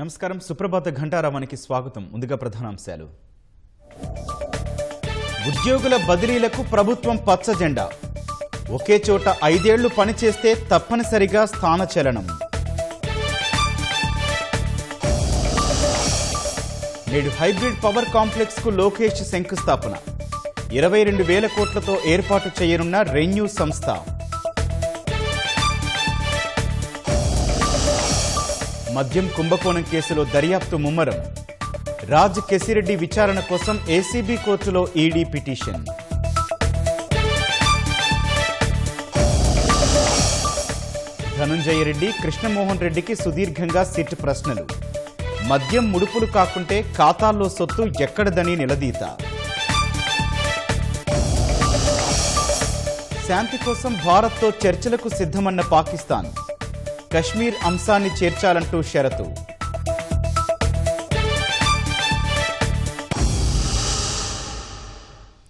నమస్కారం సుప్రభాత ఘంటారావానికి స్వాగతం. ముందుగా ప్రధానాంశాలు. ఉద్యోగుల బదిలీలకు ప్రభుత్వం పచ్చ జెండా. ఒకే చోట 5 ఏళ్లు పనిచేస్తే తప్పనిసరిగా స్థానచలనం. నేడు హైబ్రిడ్ పవర్ కాంప్లెక్స్ కు లోకేష్ శంకుస్థాపన. 22,000 కోట్లతో ఏర్పాటు చేయనున్న రెన్యూ సంస్థ. మద్యం కుంభకోణం కేసులో దర్యాప్తు ముమ్మరం. రాజ్ కెసిరెడ్డి విచారణ కోసం ఏసీబీ కోర్టులో ఈడీ పిటిషన్. ధనుంజయ రెడ్డి, కృష్ణమోహన్ రెడ్డికి సుదీర్ఘంగా సిట్ ప్రశ్నలు. మద్యం ముడుపులు కాకుంటే ఖాతాల్లో సొత్తు ఎక్కడదని నిలదీత. శాంతి కోసం భారత్తో చర్చలకు సిద్ధమన్న పాకిస్తాన్. కశ్మీర్ అంశాన్ని చేర్చాలంటూ షరతు.